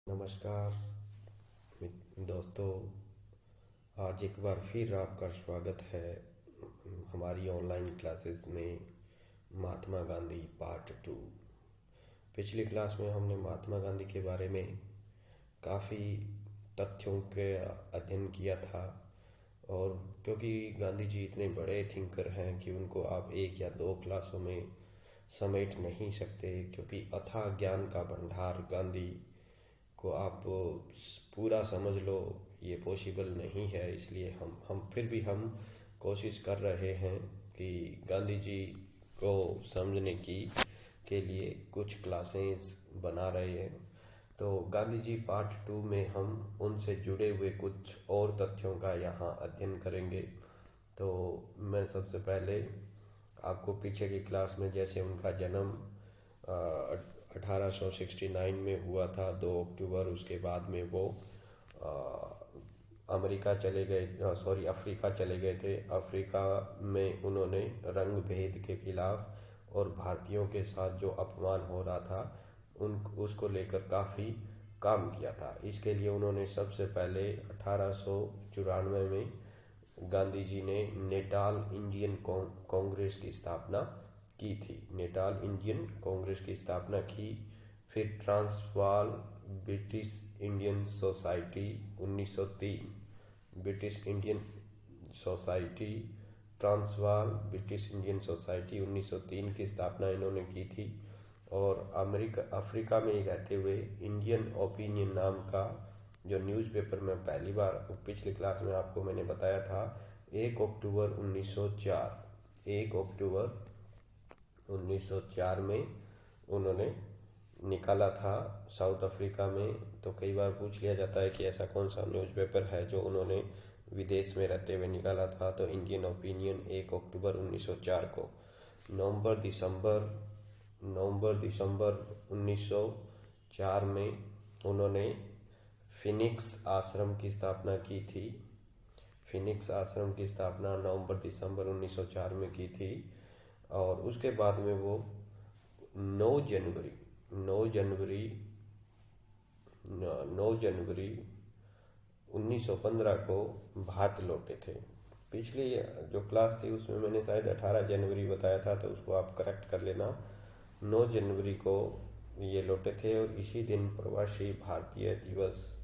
नमस्कार दोस्तों। आज एक बार फिर आपका स्वागत है हमारी ऑनलाइन क्लासेस में महात्मा गांधी पार्ट 2। पिछली क्लास में हमने महात्मा गांधी के बारे में काफ़ी तथ्यों के अध्ययन किया था। और क्योंकि गांधी जी इतने बड़े थिंकर हैं कि उनको आप एक या दो क्लासों में समेट नहीं सकते, क्योंकि अथाह ज्ञान का भंडार गांधी को आप पूरा समझ लो ये पॉसिबल नहीं है। इसलिए हम फिर भी हम कोशिश कर रहे हैं कि गांधी जी को समझने की के लिए कुछ क्लासेस बना रहे हैं। तो गांधी जी पार्ट 2 में हम उनसे जुड़े हुए कुछ और तथ्यों का यहाँ अध्ययन करेंगे। तो मैं सबसे पहले आपको पीछे की क्लास में जैसे उनका जन्म 1869 में हुआ था 2 अक्टूबर, उसके बाद में वो अमेरिका चले गए, अफ्रीका चले गए थे। अफ्रीका में उन्होंने रंग भेद के खिलाफ और भारतीयों के साथ जो अपमान हो रहा था उसको लेकर काफ़ी काम किया था। इसके लिए उन्होंने सबसे पहले 1894 में गांधी जी ने नेटाल इंडियन कांग्रेस की स्थापना की थी। नेटाल इंडियन कांग्रेस की स्थापना की। फिर Transvaal British Indian society 1903, British Indian society Transvaal British Indian society 1903 की स्थापना इन्होंने की थी। और अफ्रीका में ही रहते हुए इंडियन ओपिनियन नाम का जो न्यूज़पेपर में पहली बार पिछली क्लास में आपको मैंने बताया था 1 अक्टूबर 1904, 1 अक्टूबर 1904 में उन्होंने निकाला था साउथ अफ्रीका में। तो कई बार पूछ लिया जाता है कि ऐसा कौन सा न्यूज़पेपर है जो उन्होंने विदेश में रहते हुए निकाला था। तो इंडियन ओपिनियन 1 अक्टूबर 1904 को। नवंबर दिसंबर 1904 में उन्होंने फिनिक्स आश्रम की स्थापना की थी। फिनिक्स आश्रम की स्थापना नवंबर दिसंबर 1904 में की थी। और उसके बाद में वो 9 जनवरी 1915 को भारत लौटे थे। पिछली जो क्लास थी उसमें मैंने शायद 18 जनवरी बताया था, तो उसको आप करेक्ट कर लेना। 9 जनवरी को ये लौटे थे और इसी दिन प्रवासी भारतीय दिवस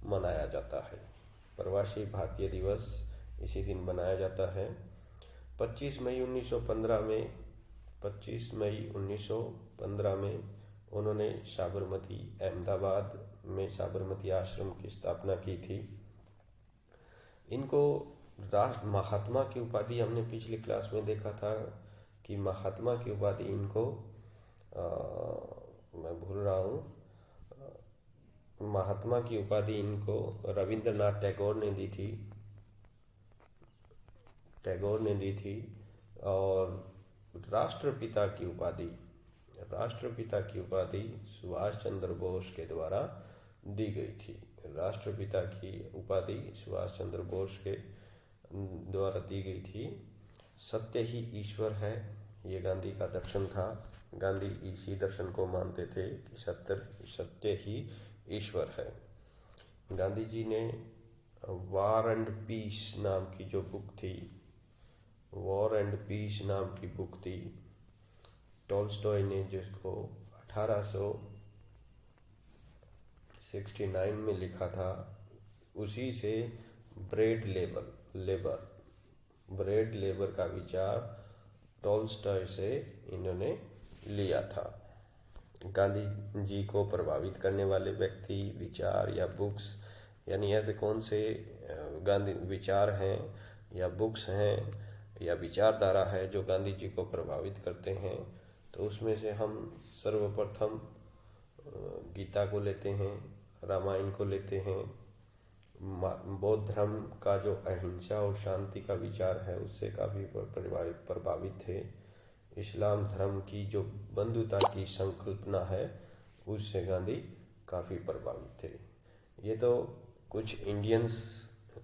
मनाया जाता है। प्रवासी भारतीय दिवस इसी दिन मनाया जाता है। 25 मई 1915 में 25 मई 1915 में उन्होंने अहमदाबाद में साबरमती आश्रम की स्थापना की थी। इनको राष्ट्र महात्मा की उपाधि हमने पिछली क्लास में देखा था कि महात्मा की उपाधि इनको मैं भूल रहा हूँ, महात्मा की उपाधि इनको रविंद्रनाथ टैगोर ने दी थी। और राष्ट्रपिता की उपाधि सुभाष चंद्र बोस के द्वारा दी गई थी। राष्ट्रपिता की उपाधि सुभाष चंद्र बोस के द्वारा दी गई थी। सत्य ही ईश्वर है, ये गांधी का दर्शन था। गांधी इसी दर्शन को मानते थे कि सत्य ही ईश्वर है। गांधी जी ने वॉर एंड पीस नाम की जो बुक थी, वॉर एंड पीस नाम की बुक थी, टॉल्स्टॉय ने जिसको 1869 में लिखा था, उसी से ब्रेड लेबर का विचार टॉल्स्टॉय से इन्होंने लिया था। गांधी जी को प्रभावित करने वाले व्यक्ति, विचार या बुक्स, यानी ऐसे कौन से गांधी विचार हैं या बुक्स हैं या विचारधारा है जो गांधी जी को प्रभावित करते हैं। तो उसमें से हम सर्वप्रथम गीता को लेते हैं, रामायण को लेते हैं। बौद्ध धर्म का जो अहिंसा और शांति का विचार है उससे काफ़ी प्रभावित थे। इस्लाम धर्म की जो बंधुता की संकल्पना है उससे गांधी काफ़ी प्रभावित थे। ये तो कुछ इंडियंस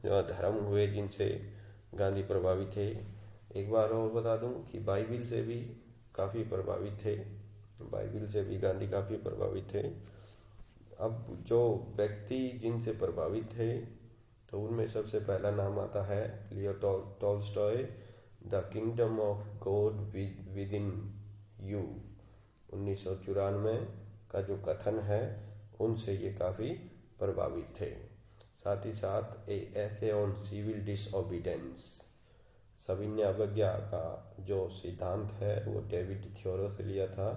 धर्म हुए जिनसे गांधी प्रभावित थे। एक बार और बता दूं कि बाइबिल से भी काफ़ी प्रभावित थे, बाइबिल से भी गांधी काफ़ी प्रभावित थे। अब जो व्यक्ति जिनसे प्रभावित थे तो उनमें सबसे पहला नाम आता है Leo Tolstoy, the kingdom of God with in you, 1994 का जो कथन है उनसे ये काफ़ी प्रभावित थे। साथ ही साथ ए ऐसे ऑन सिविल डिसओबीडेंस, सविनय अवज्ञा का जो सिद्धांत है वो डेविड थ्योरो से लिया था।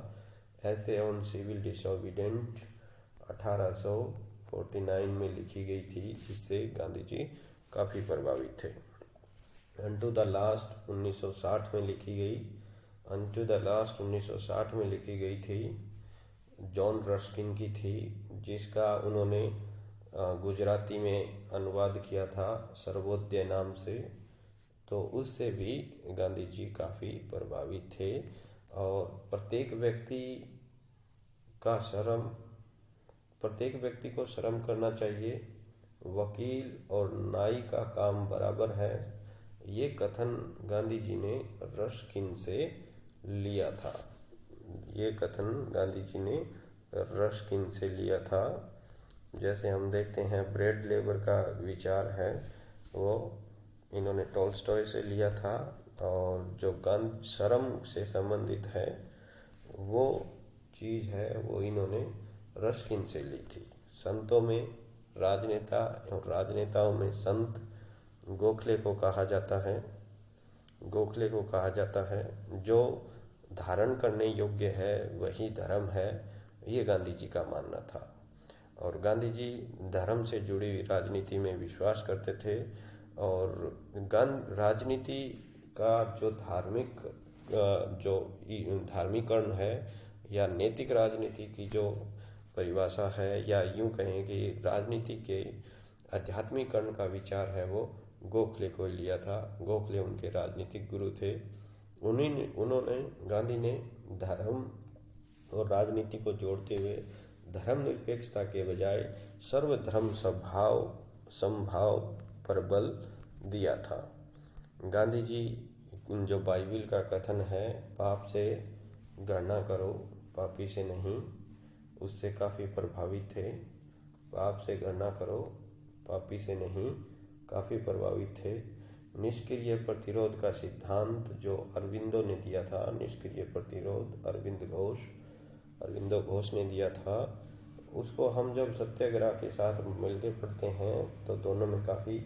ऐसे ऑन सिविल डिसओबीडेंट 1849 में लिखी गई थी, जिससे गांधी जी काफ़ी प्रभावित थे। अनटू द लास्ट 1960 में लिखी गई, अनटू द लास्ट 1960 में लिखी गई थी, जॉन रस्किन की थी, जिसका उन्होंने गुजराती में अनुवाद किया था सर्वोदय नाम से। तो उससे भी गांधी जी काफ़ी प्रभावित थे। और प्रत्येक व्यक्ति को शर्म करना चाहिए, वकील और नाई का काम बराबर है, ये कथन गांधी जी ने रस्किन से लिया था। ये कथन गांधी जी ने रस्किन से लिया था। जैसे हम देखते हैं ब्रेड लेबर का विचार है वो इन्होंने टॉल्स्टॉय से लिया था, और जो शर्म से संबंधित है वो चीज़ है वो इन्होंने रस्किन से ली थी। संतों में राजनेता और राजनेताओं में संत गोखले को कहा जाता है। जो धारण करने योग्य है वही धर्म है, ये गांधी जी का मानना था। और गांधी जी धर्म से जुड़ी हुई राजनीति में विश्वास करते थे। और राजनीति का जो धार्मिकरण है या नैतिक राजनीति की जो परिभाषा है, या यूं कहें कि राजनीति के आध्यात्मिकरण का विचार है, वो गोखले को लिया था। गोखले उनके राजनीतिक गुरु थे। गांधी ने धर्म और राजनीति को जोड़ते हुए धर्मनिरपेक्षता के बजाय सर्वधर्म समभाव पर बल दिया था। गांधी जी जो बाइबिल का कथन है, पाप से घृणा करो पापी से नहीं, उससे काफ़ी प्रभावित थे। पाप से घृणा करो पापी से नहीं, काफ़ी प्रभावित थे। निष्क्रिय प्रतिरोध का सिद्धांत जो अरविंदो ने दिया था, निष्क्रिय प्रतिरोध अरविंदो घोष ने दिया था, उसको हम जब सत्याग्रह के साथ मिलके पढ़ते हैं तो दोनों में काफ़ी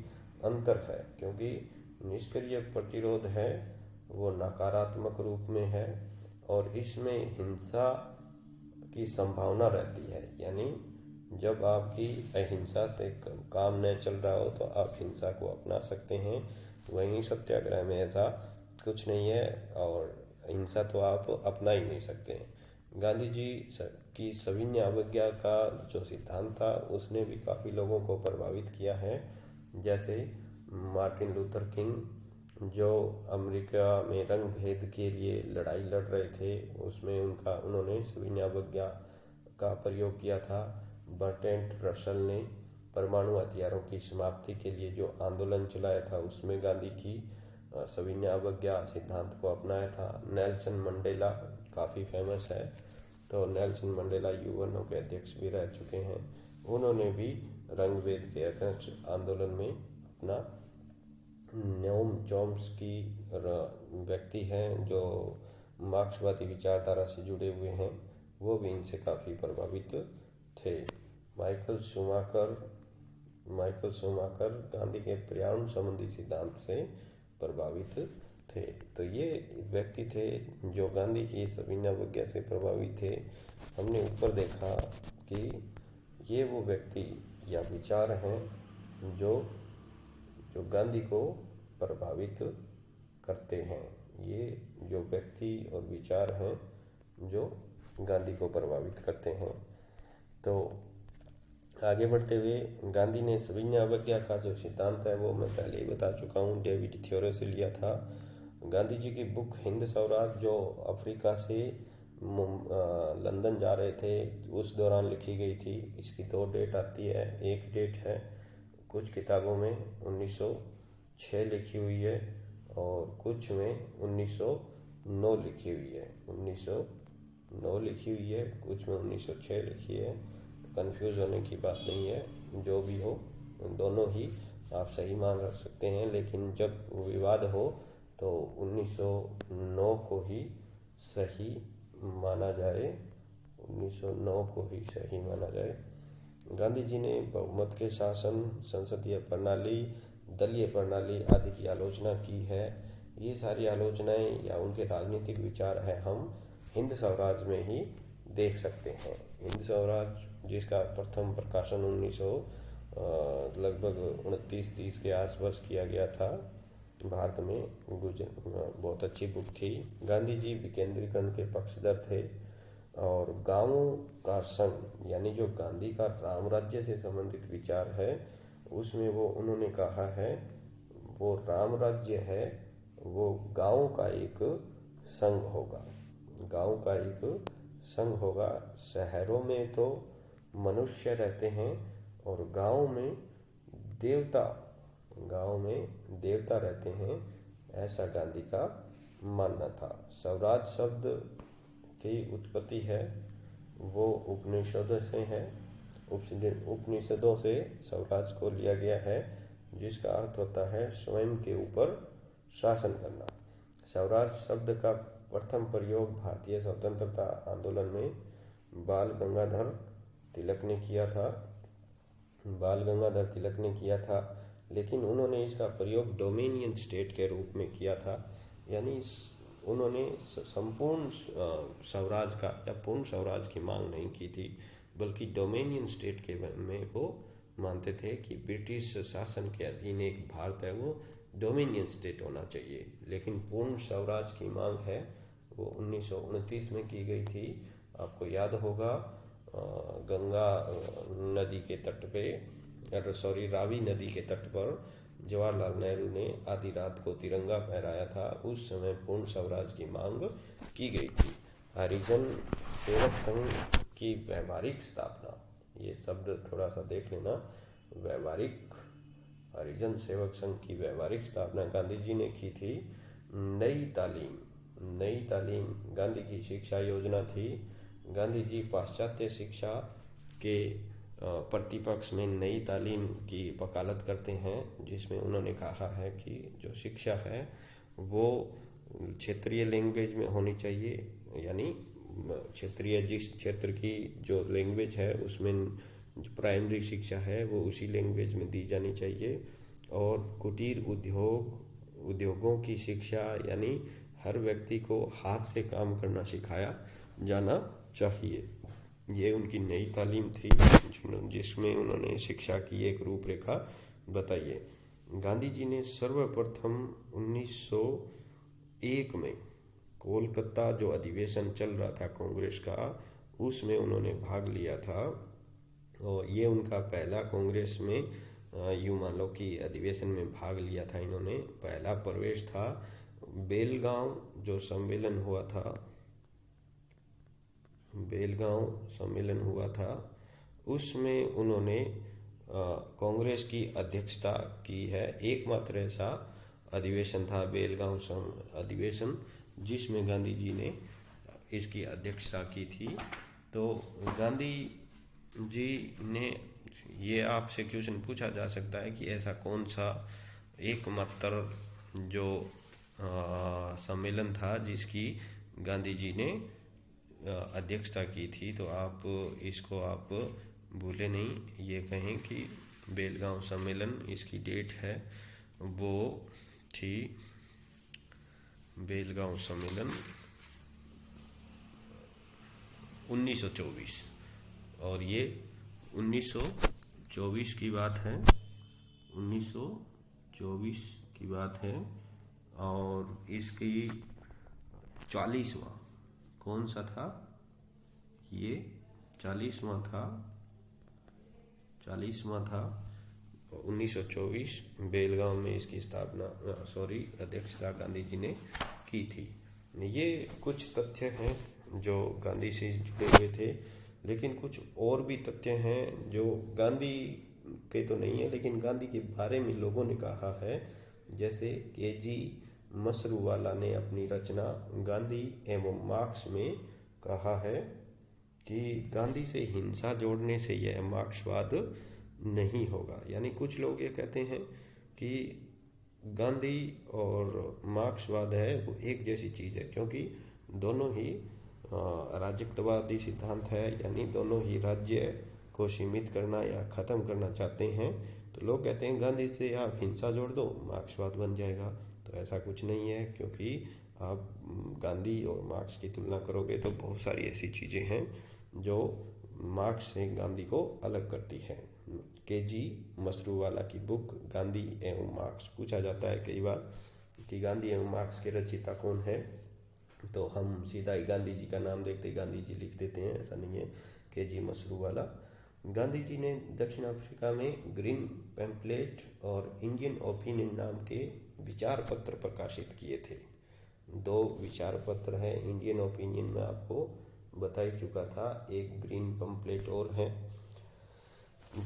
अंतर है। क्योंकि निष्क्रिय प्रतिरोध है वो नकारात्मक रूप में है और इसमें हिंसा की संभावना रहती है। यानी जब आपकी अहिंसा से काम न चल रहा हो तो आप हिंसा को अपना सकते हैं। वहीं सत्याग्रह में ऐसा कुछ नहीं है और हिंसा तो आप अपना ही नहीं सकते हैं। गांधी जी की सविनय अवज्ञा का जो सिद्धांत था उसने भी काफ़ी लोगों को प्रभावित किया है। जैसे मार्टिन लूथर किंग जो अमेरिका में रंग भेद के लिए लड़ाई लड़ रहे थे, उसमें उन्होंने सविनय अवज्ञा का प्रयोग किया था। बर्ट्रैंड रसल ने परमाणु हथियारों की समाप्ति के लिए जो आंदोलन चलाया था उसमें गांधी की सविनय अवज्ञा सिद्धांत को अपनाया था। नेल्सन मंडेला काफ़ी फेमस है, तो नेल्सन मंडेला यूएनओ के अध्यक्ष भी रह चुके हैं। उन्होंने भी रंग भेद के अगेंस्ट आंदोलन में अपना नोम चॉम्स्की व्यक्ति हैं जो मार्क्सवादी विचारधारा से जुड़े हुए हैं, वो भी इनसे काफ़ी प्रभावित थे। माइकल शूमाकर गांधी के पर्यावरण संबंधी सिद्धांत से प्रभावित थे। तो ये व्यक्ति थे जो गांधी की सविनय अवज्ञा से प्रभावित थे। हमने ऊपर देखा कि ये वो व्यक्ति या विचार हैं जो गांधी को प्रभावित करते हैं। ये जो व्यक्ति और विचार हैं जो गांधी को प्रभावित करते हैं। तो आगे बढ़ते हुए गांधी ने सविनय अवज्ञा का जो सिद्धांत है वो मैं पहले ही बता चुका हूँ, डेविड थ्योरो से लिया था। गांधी जी की बुक हिंद स्वराज जो अफ्रीका से लंदन जा रहे थे उस दौरान लिखी गई थी। इसकी 2 डेट आती है। एक डेट है कुछ किताबों में 1906 लिखी हुई है और कुछ में 1909 लिखी हुई है। 1909 लिखी हुई है, कुछ में 1906 लिखी है। कंफ्यूज होने की बात नहीं है। जो भी हो, दोनों ही आप सही मान रख सकते हैं, लेकिन जब विवाद हो तो 1909 को ही सही माना जाए। 1909 को ही सही माना जाए। गांधी जी ने बहुमत के शासन, संसदीय प्रणाली, दलीय प्रणाली आदि की आलोचना की है। ये सारी आलोचनाएं या उनके राजनीतिक विचार है हम हिंद स्वराज में ही देख सकते हैं। हिंद स्वराज जिसका प्रथम प्रकाशन 1900 लगभग 29-30 के आसपास किया गया था भारत में, बहुत अच्छी बुक थी। गांधी जी विकेंद्रीकरण के पक्षधर थे और गांवों का संघ यानी जो गांधी का राम राज्य से संबंधित विचार है उसमें वो उन्होंने कहा है वो राम राज्य है वो गांव का एक संघ होगा। गांव का एक संघ होगा। शहरों में तो मनुष्य रहते हैं और गांव में देवता रहते हैं, ऐसा गांधी का मानना था। स्वराज शब्द की उत्पत्ति है वो उपनिषदों से है। उपनिषदों से स्वराज को लिया गया है, जिसका अर्थ होता है स्वयं के ऊपर शासन करना। स्वराज शब्द का प्रथम प्रयोग भारतीय स्वतंत्रता आंदोलन में बाल गंगाधर तिलक ने किया था, लेकिन उन्होंने इसका प्रयोग डोमिनियन स्टेट के रूप में किया था। यानी उन्होंने संपूर्ण स्वराज का या पूर्ण स्वराज की मांग नहीं की थी, बल्कि डोमिनियन स्टेट के में वो मानते थे कि ब्रिटिश शासन के अधीन एक भारत है वो डोमिनियन स्टेट होना चाहिए। लेकिन पूर्ण स्वराज की मांग है वो 1929 में की गई थी। आपको याद होगा गंगा नदी के तट पे रावी नदी के तट पर जवाहरलाल नेहरू ने आधी रात को तिरंगा फहराया था। उस समय पूर्ण स्वराज की मांग की गई थी। हरिजन सेवक संघ की व्यवहारिक स्थापना, ये शब्द थोड़ा सा देख लेना। व्यवहारिक हरिजन सेवक संघ की व्यवहारिक स्थापना गांधी जी ने की थी। नई तालीम गांधी की शिक्षा योजना थी। गांधी जी पाश्चात्य शिक्षा के प्रतिपक्ष में नई तालीम की वकालत करते हैं, जिसमें उन्होंने कहा है कि जो शिक्षा है वो क्षेत्रीय लैंग्वेज में होनी चाहिए। यानी क्षेत्रीय जिस क्षेत्र की जो लैंग्वेज है उसमें जो प्राइमरी शिक्षा है वो उसी लैंग्वेज में दी जानी चाहिए। और कुटीर उद्योगों की शिक्षा यानी हर व्यक्ति को हाथ से काम करना सिखाया जाना चाहिए। ये उनकी नई तालीम थी जिसमें उन्होंने शिक्षा की एक रूपरेखा बताई है। गांधी जी ने सर्वप्रथम 1901 में कोलकाता जो अधिवेशन चल रहा था कांग्रेस का, उसमें उन्होंने भाग लिया था और ये उनका पहला कांग्रेस में यूँ मान लो कि अधिवेशन में भाग लिया था। इन्होंने पहला प्रवेश था। बेलगांव जो सम्मेलन हुआ था उसमें उन्होंने कांग्रेस की अध्यक्षता की है। एकमात्र ऐसा अधिवेशन था बेलगांव अधिवेशन जिसमें गांधी जी ने इसकी अध्यक्षता की थी। तो गांधी जी ने ये आपसे क्वेश्चन पूछा जा सकता है कि ऐसा कौन सा एकमात्र जो सम्मेलन था जिसकी गांधी जी ने अध्यक्षता की थी। तो आप इसको आप भूले नहीं, ये कहें कि बेलगांव सम्मेलन, इसकी डेट है वो थी बेलगांव सम्मेलन 1924 और ये 1924 की बात है। 1924 की बात है और इसकी 40वां कौन सा था? ये 40वां था 1924 बेलगांव में इसकी अध्यक्षता गांधी जी ने की थी। ये कुछ तथ्य हैं जो गांधी से जुड़े हुए थे, लेकिन कुछ और भी तथ्य हैं जो गांधी के तो नहीं है लेकिन गांधी के बारे में लोगों ने कहा है। जैसे केजी मसरूवाला ने अपनी रचना गांधी एवं मार्क्स में कहा है कि गांधी से हिंसा जोड़ने से यह मार्क्सवाद नहीं होगा। यानी कुछ लोग ये कहते हैं कि गांधी और मार्क्सवाद है वो एक जैसी चीज़ है, क्योंकि दोनों ही राज्यत्ववादी सिद्धांत है, यानी दोनों ही राज्य को सीमित करना या ख़त्म करना चाहते हैं। तो लोग कहते हैं गांधी से आप हिंसा जोड़ दो, मार्क्सवाद बन जाएगा। तो ऐसा कुछ नहीं है, क्योंकि आप गांधी और मार्क्स की तुलना करोगे तो बहुत सारी ऐसी चीज़ें हैं जो मार्क्स से गांधी को अलग करती है। के.जी. मसरूवाला की बुक गांधी एवं मार्क्स, पूछा जाता है कई बार कि गांधी एवं मार्क्स के रचयिता कौन है, तो हम सीधा ही गांधी जी का नाम देखते ही गांधी जी लिख देते हैं। ऐसा नहीं है। के.जी. मसरूवाला, गांधी जी ने दक्षिण अफ्रीका में ग्रीन पैम्पलेट और इंडियन ओपिनियन नाम के विचार पत्र प्रकाशित किए थे। 2 विचार पत्र हैं। इंडियन ओपिनियन में आपको बता ही चुका था, एक ग्रीन पैम्पलेट और है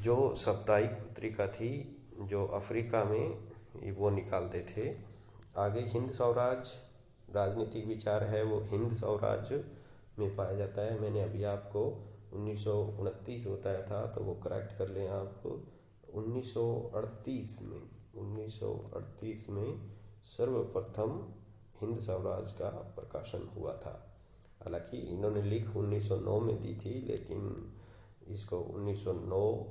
जो साप्ताहिक पत्रिका थी जो अफ्रीका में वो निकालते थे। आगे हिंद स्वराज राजनीतिक विचार है, वो हिंद स्वराज में पाया जाता है। मैंने अभी आपको 1929 बताया था, तो वो करेक्ट कर लें आप। 1938 में सर्वप्रथम हिंद स्वराज का प्रकाशन हुआ था। हालांकि इन्होंने लिख 1909 में दी थी, लेकिन इसको 1909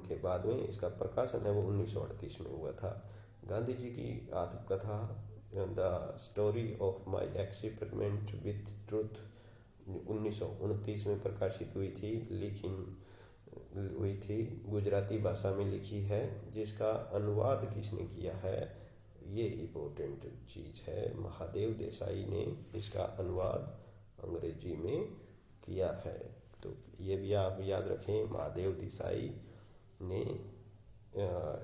के बाद में इसका प्रकाशन है वो 1938 में हुआ था। गांधी जी की आत्मकथा the story of my experiment with truth 1929 में प्रकाशित हुई थी। गुजराती भाषा में लिखी है, जिसका अनुवाद किसने किया है, ये इम्पोर्टेंट चीज़ है। महादेव देसाई ने इसका अनुवाद अंग्रेजी में किया है। तो ये भी आप याद रखें, महादेव देसाई ने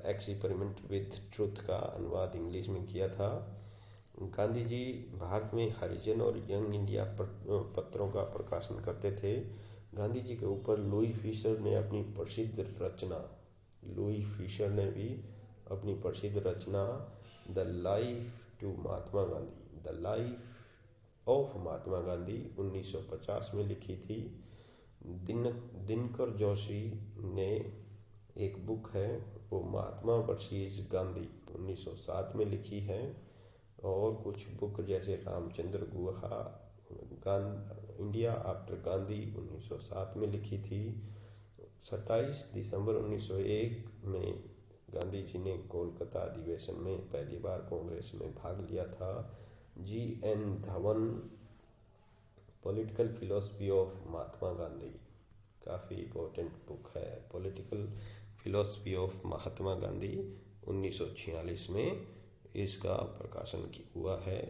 एक्सपेरिमेंट विद ट्रुथ का अनुवाद इंग्लिश में किया था। गांधी जी भारत में हरिजन और यंग इंडिया पत्रों का प्रकाशन करते थे। गांधी जी के ऊपर लुई फिशर ने अपनी प्रसिद्ध रचना the life of Mahatma Gandhi 1950 में लिखी थी। दिनकर जोशी ने एक बुक है, वो महात्मा वर्सेस गांधी 1907 में लिखी है। और कुछ बुक जैसे रामचंद्र गुहा इंडिया आफ्टर गांधी 1907 में लिखी थी। 27 दिसंबर 1901 में गांधी जी ने कोलकाता अधिवेशन में पहली बार कांग्रेस में भाग लिया था। G.N. Dhawan, political philosophy of Mahatma Gandhi, काफ़ी इम्पोर्टेंट बुक है। Political philosophy of Mahatma Gandhi 1946 में इसका प्रकाशन हुआ है।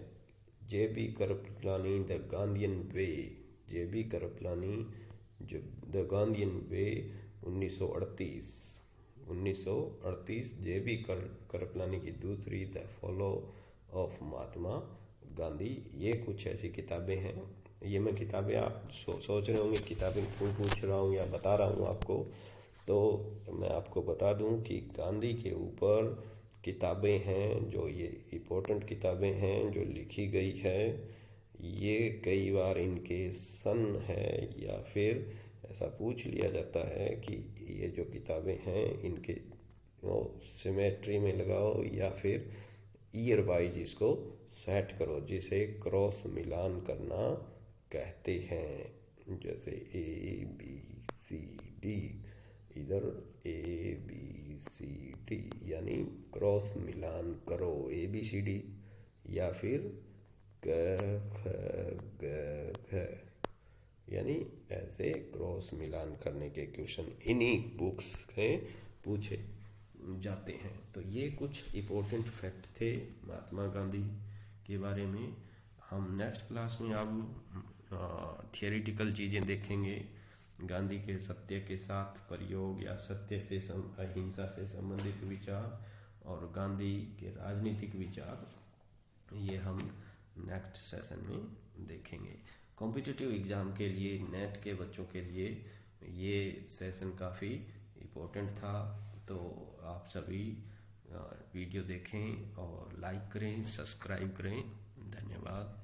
J.B. Kripalani the Gandhian way, the Gandhian way 1938 J.B. Kripalani की दूसरी the follow of Mahatma Gandhi. ये कुछ ऐसी किताबें हैं। ये मैं किताबें, आप सोच रहे होंगे किताबें क्यों पूछ रहा हूँ या बता रहा हूँ आपको, तो मैं आपको बता दूँ कि गांधी के ऊपर किताबें हैं जो ये इम्पोर्टेंट किताबें हैं जो लिखी गई है। ये कई बार इनके सन है, या फिर ऐसा पूछ लिया जाता है कि ये जो किताबें हैं इनके सिमेट्री में लगाओ या फिर ईयर वाइज इसको सेट करो, जिसे क्रॉस मिलान करना कहते हैं। जैसे ABCD, इधर ABCD यानी क्रॉस मिलान करो ABCD, या फिर क ख ग घ, यानी ऐसे क्रॉस मिलान करने के क्वेश्चन इन्हीं बुक्स में पूछे जाते हैं। तो ये कुछ इम्पोर्टेंट फैक्ट थे महात्मा गांधी के बारे में। हम नेक्स्ट क्लास में अब थियोरिटिकल चीज़ें देखेंगे, गांधी के सत्य के साथ प्रयोग या सत्य से अहिंसा से संबंधित विचार और गांधी के राजनीतिक विचार, ये हम नेक्स्ट सेशन में देखेंगे। कॉम्पिटिटिव एग्ज़ाम के लिए, नेट के बच्चों के लिए ये सेशन काफ़ी इम्पोर्टेंट था। तो आप सभी वीडियो देखें और लाइक करें, सब्सक्राइब करें। धन्यवाद।